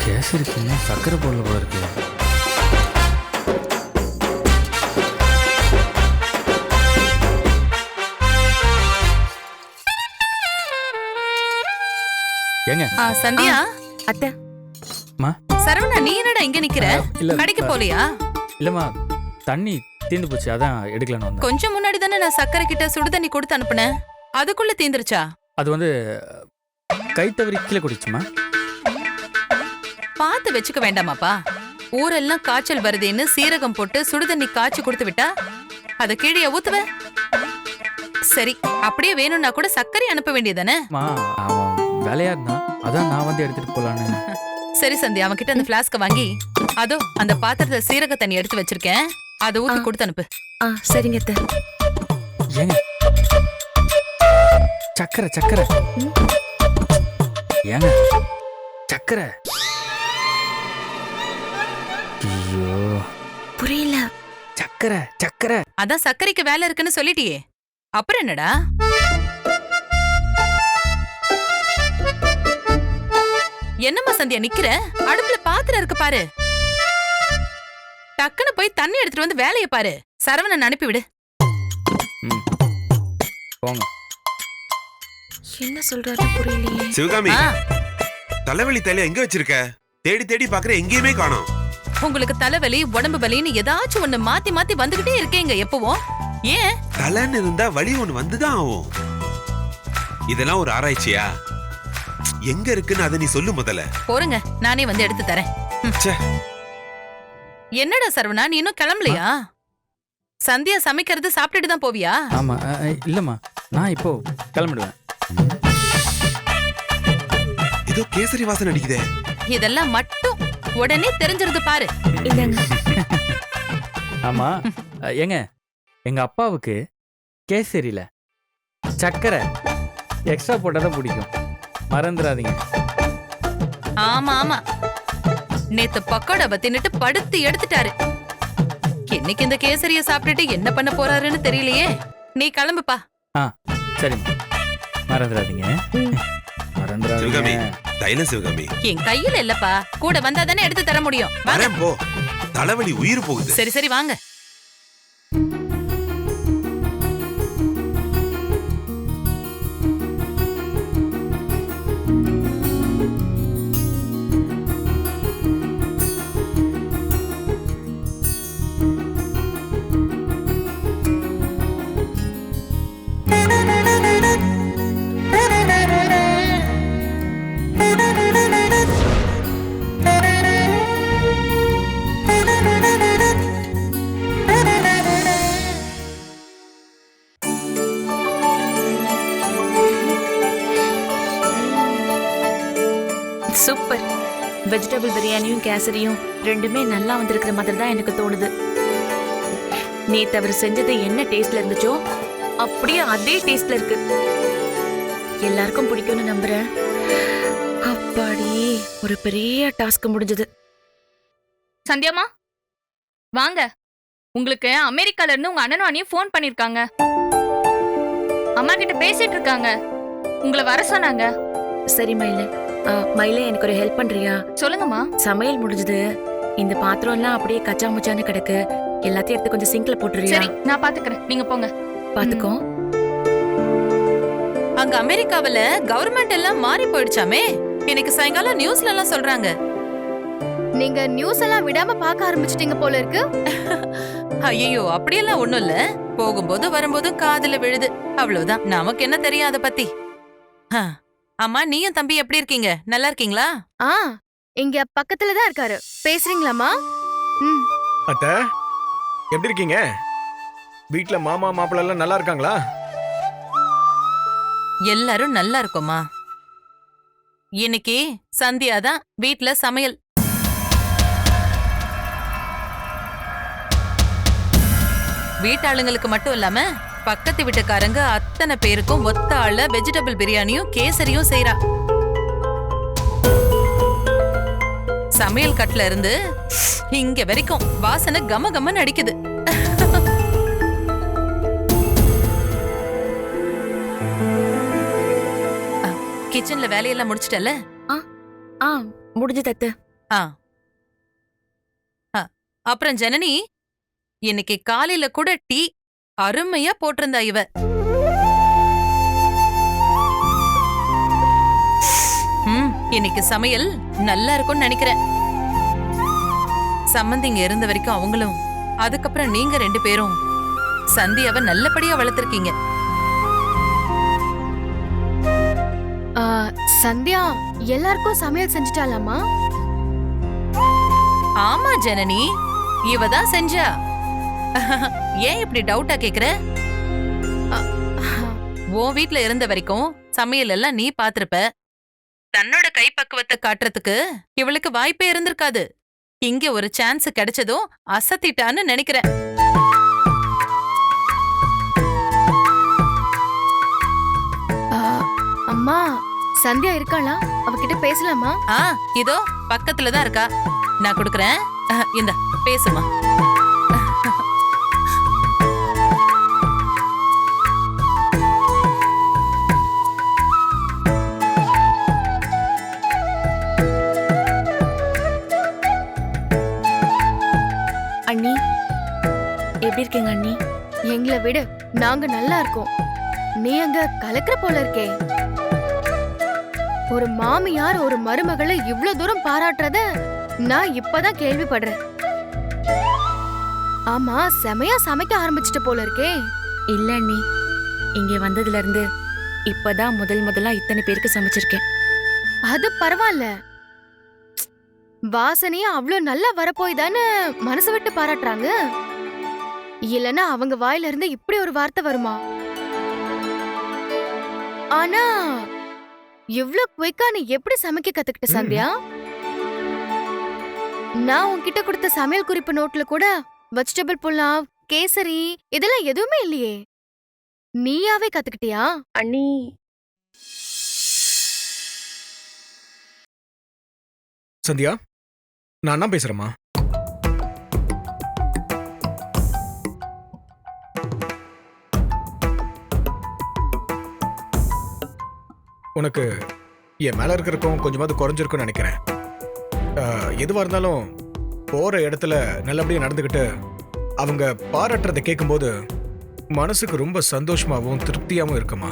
கேசரிக்கு இன்னும் சக்கரை போடல போல இருக்கு. ஏங்க சந்தியா அத்தை. மா சரவணா, நீ என்னடா இங்க நிக்கிற? இல்ல, கடைக்கு போலியா? இல்லம்மா, தண்ணி தீர்ந்து போச்சு, அதான் எடுக்கலான்னு வந்தேன். கொஞ்சம் முன்னாடி தானே நான் சக்கரை கிட்ட சுடு தண்ணி கொடுத்து அனுப்புனேன், அதுக்குள்ள தீந்துருச்சா? அது வந்து கை தவறி கீழே குடிச்சுமா. பார்த்து வச்சுக்க வேண்டாமாப்பா? ஊரெல்லாம் காய்ச்சல் வருதுன்னு சீரகம் போட்டு சுடுதண்ணி காய்ச்சி கொடுத்து விட்டா அத கீழே ஊத்துவ? சரி, அப்படியே வேணும்னா கூட சர்க்கரை அனுப்ப வேண்டியதானே? அவன் வேலையா இருந்தான், அதான் நான் வந்து எடுத்துட்டு போலான்னு. சரி சந்தியா, அவன் கிட்ட அந்த பிளாஸ்க வாங்கி அதோ அந்த பாத்திரத்துல சீரக தண்ணி எடுத்து வச்சிருக்கேன், அதை ஊத்தி கொடுத்து அனுப்பு. சரிங்க அத்தை. ஏங்க சக்கரை சக்கரை ஏங்க சக்கரை. ஐயோ புரியல. சக்கரை சக்கரை. அதான் சர்க்கரைக்கு வேலை இருக்குன்னு சொல்லிட்டியே, அப்புறம் என்னடா? என்னம்மா சந்தியா நிக்கிற? அடுப்புல பாத்திரம் இருக்கு பாரு, டக்குன்னு போய் தண்ணி எடுத்துட்டு வந்து வேலையை பாரு. சரவணன் அனுப்பிவிடு. போங்க. என்ன சொல்றாரு புரியலையே. சிவகாமி, தலைவலி தலைய எங்க வச்சிருக்க? தேடி தேடி பாக்குற, எங்கேயுமே காணோம். உங்களுக்கு தலைவலி உடம்பு வலின்னு ஏதாச்சும் ஒண்ணு மாத்தி மாத்தி வந்துகிட்டே இருக்கீங்க எப்பவும். ஏன்? தலைன்னு இருந்தா வலி ஒண்ணு வந்துதான் ஆகும். இதெல்லாம் ஒரு ஆராய்ச்சியா? எங்க இருக்குன்னு அதை நீ சொல்லு முதல்ல. போருங்க, நானே வந்து எடுத்து தரேன். என்னடா சரவணா, நீ இன்னும் கிளம்பலையா? சந்தியா சமைக்கிறது சாப்பிட்டுட்டு தான் போவியா? ஆமா, இல்லம்மா, நான் இப்போ கிளம்பிடுவேன். ஏதோ கேசரி வாசனை அடிக்குதே. இதெல்லாம் மட்டும் உடனே தெரிஞ்சிருது பாரு. ஆமா, ஏங்க எங்க அப்பாவுக்கு கேசரியில சக்கரை எக்ஸ்ட்ரா போட்டால் தான் பிடிக்கும், மறந்துடாதீங்க. ஆமா ஆமா, நேத்து பக்கோடாவை தின்னுட்டு படுத்து எடுத்துட்டாரு. இன்னைக்கு இந்த கேசரிய சாப்பிட்டுட்டு என்ன பண்ண போறாருன்னு தெரியலையே. நீ கிளம்புப்பா. சரிம்மா, மறந்துடாதீங்க. சிவகாமி, தைலம் சிவகாமி. என் கையில இல்லப்பா, கூட வந்தா தானே எடுத்து தர முடியும். வாங்க. வரேன் போ, தலைவலி உயிர் போகுது. சரி சரி வாங்க. சூப்பர். வெஜிடபிள் பிரியாணியும் கேசரியும் ரெண்டுமே நல்லா வந்திருக்கிற மாதிரி தான் எனக்கு தோணுது. நேத்து அவர் செஞ்சது என்ன டேஸ்ட்ல இருந்துச்சோ அப்படியே அதே டேஸ்ட்ல இருக்கு. எல்லாருக்கும் பிடிக்கும்னு நம்புறேன். அப்பாடி, ஒரு பெரிய டாஸ்க் முடிஞ்சது. சந்தியாமா வாங்க, உங்களுக்கு அமெரிக்கால இருந்து உங்க அண்ணனும் அண்ணியும் ஃபோன் பண்ணிருக்காங்க. அம்மா கிட்ட பேசிட்டு இருக்காங்க, உங்களை வர சொன்னாங்க. சரி மயிலே, மயிலே எனக்கு ஒரு ஹெல்ப் பண்றியா? சொல்லுங்கம்மா. சமையல் முடிஞ்சது, இந்த பாத்திரம் எல்லாம் அப்படியே கச்சா முச்சான்னு கிடக்கு, எல்லாத்தையும் எடுத்து கொஞ்சம் சிங்க்ல போட்டுறியா? சரி, நான் பாத்துக்கிறேன், நீங்க போங்க. பாத்துக்கோ. அங்க அமெரிக்காவுல கவர்மெண்ட் எல்லாம் மாறி போயிடுச்சாமே. எனக்கு சாயங்காலம் நியூஸ்ல எல்லாம் சொல்றாங்க. நீங்க நியூஸ் எல்லாம் விடாம பார்க்க ஆரம்பிச்சிட்டீங்க போல இருக்கு. ஐயோ, அப்படியெல்லாம் ஒண்ணும் இல்ல. போகும்போது வரும்போதும் காதுல விழுது, அவ்வளவுதான். நமக்கு என்ன தெரியும் அத பத்தி. அம்மா, நீயும் தம்பி எப்படி இருக்கீங்க? நல்லா இருக்கீங்களா? இங்க பக்கத்துல தான் இருக்காரு. பேசுறீங்களாமா? அத்தை, எப்படி இருக்கீங்க? வீட்ல மாமா மாப்பிள்ள எல்லாம் நல்லா இருக்காங்களா? எல்லாரும் நல்லா இருக்கோமா. இன்னைக்கு சந்தியா தான் வீட்ல சமையல். வீட்டாளுங்களுக்கு மட்டும் இல்லாம பக்கத்து வீட்டுக்காரங்க அத்தனை பேருக்கும் ஒத்த ஆள வெஜிடபிள் பிரியாணியும் கேசரியும் செய்றா. சமையல் கட்டுல இருந்து இங்க வரைக்கும் வாசனை கம கமன்னு அடிக்குது. கிச்சன்ல வேலையெல்லாம் முடிச்சிட்டல? முடிஞ்சு தத்து. அப்புறம் ஜனனி, இன்னைக்கு காலையில கூட டீ அருமையா போட்டிருந்தா இவ. இன்னைக்கு சமையல் நல்லா இருக்கும்னு நினைக்கிறேன். சம்பந்திங்க இருந்த வரைக்கும் அவங்களும், அதுக்கப்புறம் நீங்க ரெண்டு பேரும் சந்தியாவை நல்லபடியா வளர்த்திருக்கீங்க. சந்தியா எல்லாருக்கும் சமையல் செஞ்சுட்டாலாமா? ஆமா ஜனனி, இவ தான் செஞ்சா. ஏன் இப்படி டவுட்டா கேக்குற? உன் வீட்ல இருந்த வரைக்கும் சமையல் எல்லாம் நீ பாத்திருப்ப. தன்னோட கைப்பக்குவத்தை காட்டுறதுக்கு இவளுக்கு வாய்ப்பே இருந்திருக்காது. இங்க ஒரு சான்ஸ் கிடைச்சதும் அசத்திட்டான்னு நினைக்கிறேன். அம்மா, சந்தியா இருக்காளா? அவகிட்ட பேசலாமா? இதோ பக்கத்துல தான் இருக்கா. நான் கொடுக்கறேன், இந்த பேசுமா. அண்ணி, எப்படி இருக்கீங்க அண்ணி? எங்களை விடு, நாங்க நல்லா இருக்கோம். நீ அங்க கலக்கிற போல இருக்கே. ஒரு மாமியார் ஒரு மருமகளை இவ்வளவு தூரம் பாராட்டுறத நான் இப்பதான் கேள்விப்படுறேன். ஆமா, செமையா சமைக்க ஆரம்பிச்சிட்ட போல இருக்கே. இல்ல அண்ணி, இங்க வந்ததுல இருந்து இப்பதான் முதலா இத்தனை பேருக்கு சமைச்சிருக்கேன். அது பரவாயில்ல. வாசனையா அவ்வளோ நல்லா வரப்போய் தானே மனசு விட்டு பாராட்டுறாங்க. இல்லனா அவங்க வாயில இருந்து இப்படி ஒரு வார்த்தை வருமா? ஆனா இவ்ளோ குயிக்கா நீ எப்படி சமைக்க கத்துக்கிட்ட சந்தியா? நான் உன்கிட்ட கொடுத்த சமையல் குறிப்பு நோட்ல கூட வெஜிடபிள் புலாவ், கேசரி இதெல்லாம் எதுவுமே இல்லையே. நீயாவே கத்துக்கிட்டியா? அண்ணி சந்தியா, நான் அண்ணா பேசுறேம்மா. உனக்கு என் மேல இருக்கிறக்கும் கொஞ்சமாவது குறைஞ்சிருக்கும்னு நினைக்கிறேன். எதுவா இருந்தாலும் போற இடத்துல நல்லபடியா நடந்துக்கிட்டு அவங்க பாராட்டுறதை கேட்கும்போது மனசுக்கு ரொம்ப சந்தோஷமாவும் திருப்தியாவும் இருக்குமா.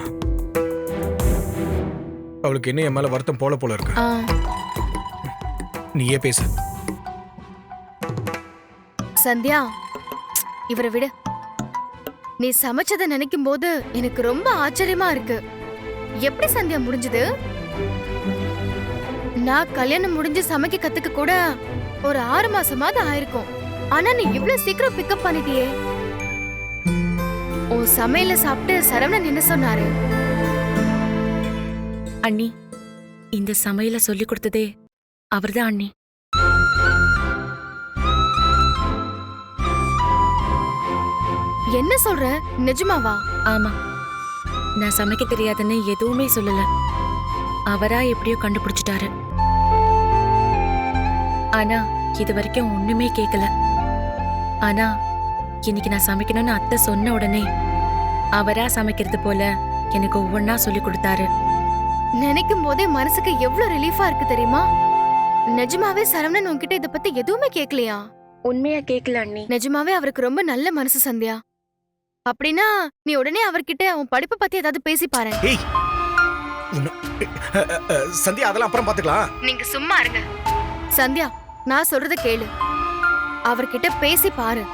அவளுக்கு இன்னும் என் மேல வருத்தம் போல இருக்கு. நீயே பேசு. சந்தியா, இவரை விடு. நீ சமைச்சதை நினைக்கும் போது எனக்கு ரொம்ப ஆச்சரியமா இருக்கு. எப்படி சந்தியா முடிஞ்சது? நான் கல்யாணம் முடிஞ்சு சமைக்க கத்துக்க கூட ஒரு 6 மாசமாவது ஆயிருக்கும். ஆனா நீ இவ்வளவு சீக்கிரம் பிக்கப் பண்ணிட்டியே. உன் சமையல சாப்பிட்டு சரவணன் என்ன சொன்னாரு? அண்ணி, இந்த சமையல சொல்லி கொடுத்ததே அவர்தான் அண்ணி. என்ன சொல்ற? நிஜமாவா? ஆமா, நான் சமைக்க தெரியாதுன்னு எதுவுமே சொல்லல. அவரா எப்படியோ கண்டுபிடிச்சிட்டாரு. ஆனா இது வரைக்கும் ஒண்ணுமே கேட்கல. ஆனா இன்னைக்கு நான் சமைக்கணும்னு அத்தை சொன்ன உடனே அவரா சமைக்கிறது போல எனக்கு ஒவ்வொன்னா சொல்லி கொடுத்தாரு. நினைக்கும் போதே மனசுக்கு எவ்வளவு ரிலீஃபா இருக்கு தெரியுமா? நிஜமாவே சரவணன் உன்கிட்ட இத பத்தி எதுவுமே கேட்கலையா? உண்மையா கேட்கல அண்ணி. நிஜமாவே அவருக்கு ரொம்ப நல்ல மனசு சந்தியா. அப்படின்னா நீ உடனே அவர்கிட்ட உன் படிப்பை பத்தி ஏதாவது பேசி பாரு. சந்தியா, அதெல்லாம் அப்புறம் பாத்துக்கலாம். நீங்க சும்மா இருங்க. சந்தியா, நான் சொல்றத கேளு. அவர்கிட்ட பேசி பாரு.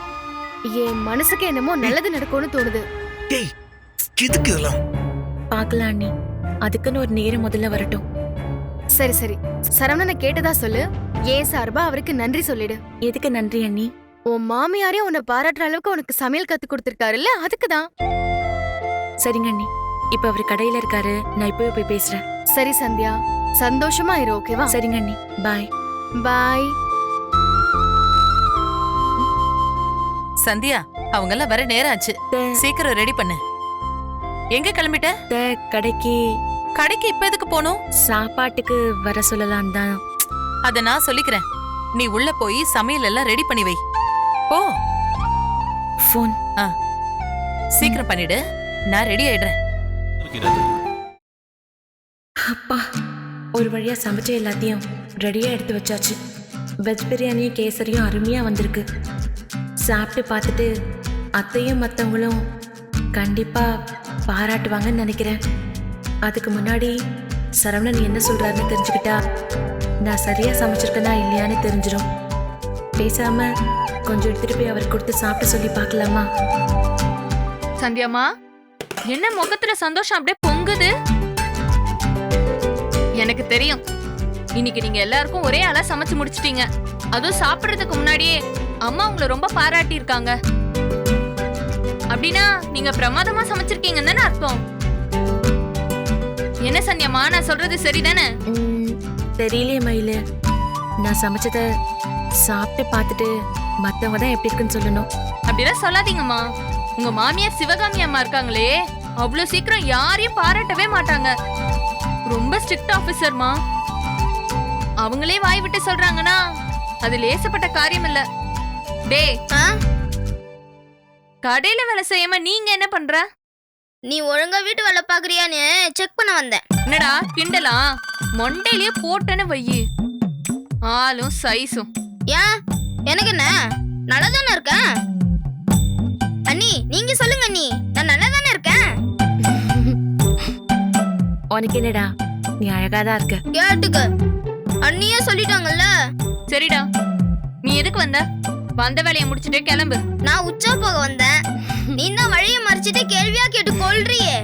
என் மனசுக்கு என்னமோ நல்லது நடக்கும்னு தோணுது. எதுக்கு இதெல்லாம்? பாக்கலாம் அண்ணி, அதுக்குன்னு ஒரு நேரம் முதல்ல வரட்டும். சரி சரி, சரவணனை கேட்டதா சொல்லு. ஏன் சார்பா அவருக்கு நன்றி சொல்லிடு. எதுக்கு நன்றி அண்ணி? உன் மாமியாரே உன்னை பாராட்டுற அளவுக்கு உனக்கு சமையல் கத்து கொடுத்திருக்காருல்ல, அதுக்குதான். சரிங்க அண்ணி, இப்ப அவரு கடையில இருக்காரு. நான் இப்பவே போய் பேசுறேன். சரி சந்தியா, சந்தோஷமா இரு. ஓகேவா? சரிங்க அண்ணி, பாய். பாய். சந்தியா, அவங்க எல்லாம் வர நேரம் ஆச்சு. சீக்கிரம் ரெடி பண்ணு. எங்க கிளம்பிட்ட? கடைக்கு. கடைக்கு இப்ப எதுக்கு போகணும்? சாப்பாட்டுக்கு வர சொல்லலாம் தான். அத நான் சொல்லிக்கிறேன். நீ உள்ள போய் சமையல் எல்லாம் ரெடி பண்ணி வை. ஓ, போன் சீக்கிரம் பண்ணிடு. நான் ரெடி ஆயிடுறேன். அப்பா, ஒரு வழியா சமைச்ச எல்லாத்தையும் ரெடியா எடுத்து வச்சாச்சு. வெஜ் பிரியாணியும் கேசரியும் அருமையா வந்திருக்கு. சாப்பிட்டு பார்த்துட்டு அத்தையும் மற்றவங்களும் கண்டிப்பா பாராட்டுவாங்கன்னு நினைக்கிறேன். அதுக்கு முன்னாடி சரவணன் என்ன சொல்றாருன்னு தெரிஞ்சுக்கிட்டா நான் சரியா சமைச்சிருக்கேனா இல்லையான்னு தெரிஞ்சிடும். பேசாம கொஞ்சம் எடுத்துட்டு போய் அவர் கொடுத்து சாப்பிட சொல்லி பார்க்கலாமா? சந்தியாமா, என்ன முகத்துல சந்தோஷம் அப்படியே பொங்குது? எனக்கு தெரியும், இன்னைக்கு நீங்க எல்லாருக்கும் ஒரே ஆளா சமைச்சு முடிச்சிட்டீங்க. அதுவும் சாப்பிடுறதுக்கு முன்னாடியே அம்மா உங்களை ரொம்ப பாராட்டி இருக்காங்க. அப்படின்னா நீங்க பிரமாதமா சமைச்சிருக்கீங்கன்னு தானே அர்த்தம். என்ன சந்தியாமா, நான் சொல்றது சரிதானே? தெரியலையே மயிலு. நான் சமைச்சத சாப்பிட்டு பார்த்துட்டு மத்தவங்க தான் எப்படி இருக்குன்னு சொல்லணும். அப்படிலாம் சொல்லாதீங்கம்மா. உங்க மாமியார் சிவகாமி அம்மா இருக்காங்களே, அவ்வளவு சீக்கிரம் யாரையும் பாராட்டவே மாட்டாங்க. ரொம்ப ஸ்ட்ரிக்ட் ஆபீசர்மா. அவங்களே வாய் விட்டு சொல்றாங்கன்னா அது லேசப்பட்ட காரியம் இல்ல. டேய், கடையில வேலை செய்யாம நீங்க என்ன பண்ற? நீ ஒழுங்கா வீட்டு வேலை பாக்குறியான்னு செக் பண்ண வந்தேன். என்னடா கிண்டலா? மண்டையிலேயே போட்டேன்னு வையி. ஆளும் சைஸும். ஏன், எனக்கு என்ன, நல்லா தானே இருக்கேன். அண்ணி நீங்க சொல்லுங்க அண்ணி, நான் நல்லா தானே இருக்கேன். உனக்கு என்னடா, நீ அழகாதான் இருக்க. கேட்டுக்க, அண்ணியே சொல்லிட்டாங்கல்ல. சரிடா, நீ எதுக்கு வந்த? வந்த வேலையை முடிச்சுட்டு கிளம்பு. நான் உச்சா போக வந்தேன். நீ தான் வழியை மறைச்சிட்டு கேள்வியா கேட்டு கொள்றியே.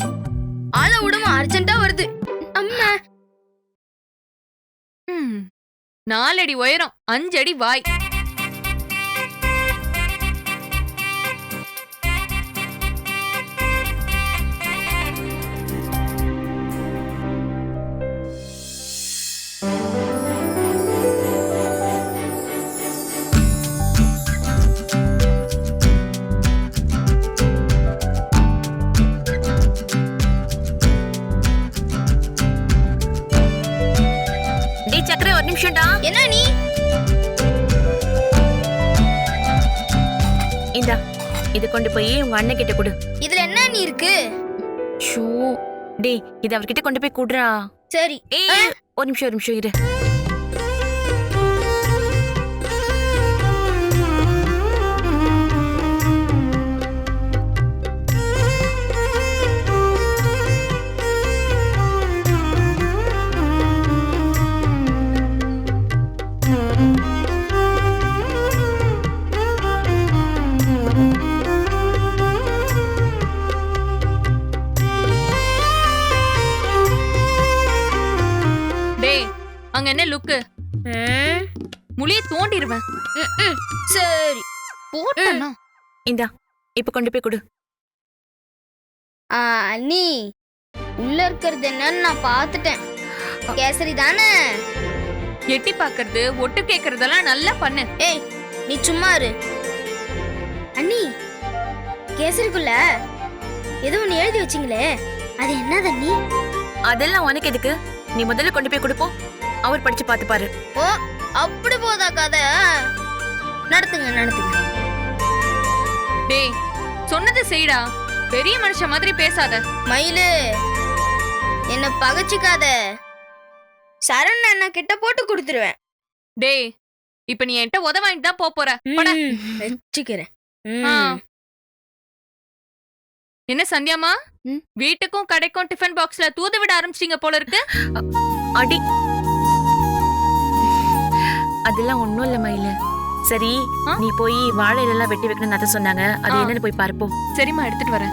ஆள விடுமா, அர்ஜென்ட்டா வருது. அம்மா 4 அடி உயரம், 5 அடி வாய். இதை கொண்டு போய் உங்க அண்ணன் கிட்ட கொடு. இதுல என்ன நீ இருக்கு? ஷோ டேய், இதை அவர்கிட்ட கொண்டு போய் குடுறா. சரி. ஏய் ஒரு நிமிஷம் இரு. டேய் அங்க என்ன லுக்கு? முழிய தோண்டிடுவேன். சரி போட்டனா? இந்தா இப்ப கொண்டு போய் கொடு. அண்ணி, உள்ள இருக்கிறது என்னன்னு நான் பார்த்துட்டேன். கேசரி தானே? எட்டி பாக்குறது, ஒட்டு கேக்குறதெல்லாம் நல்லா பண்ணு. ஏய் நீ சும்மா இரு. அண்ணி, கேசரிக்குள்ள ஏதோ ஒன்று எழுதி வச்சிங்களே, அது என்னது அண்ணி? அதெல்லாம் உனக்கு எதுக்கு? நீ முதல்ல கொண்டு போய் கொடுப்போம், அவர் படிச்சு பார்த்து பாரு. ஓ அப்படி போதா கதை? நடத்துங்க. டேய் சொன்னதை செய்டா. பெரிய மனுஷன் மாதிரி பேசாத. மயிலு, என்ன பகச்சிக்காத. சரண் அண்ணா கிட்ட போட்டு கொடுத்துருவேன். டேய் இப்ப நீ என்கிட்ட உத வாங்கிட்டு தான் போற. வச்சுக்கிறேன். என்ன சந்தியாமா, வீட்டுக்கும் கடைக்கும் டிஃபன் பாக்ஸ்ல தூது விட ஆரம்பிச்சிட்டீங்க போல இருக்கு. அடி, அதெல்லாம் ஒண்ணும் இல்ல மயிலு. சரி, நீ போய் வாழை எல்லாம் வெட்டி வைக்கணும்னு அத சொன்னாங்க. அது என்னன்னு போய் பார்ப்போம். சரிம்மா, எடுத்துட்டு வரேன்.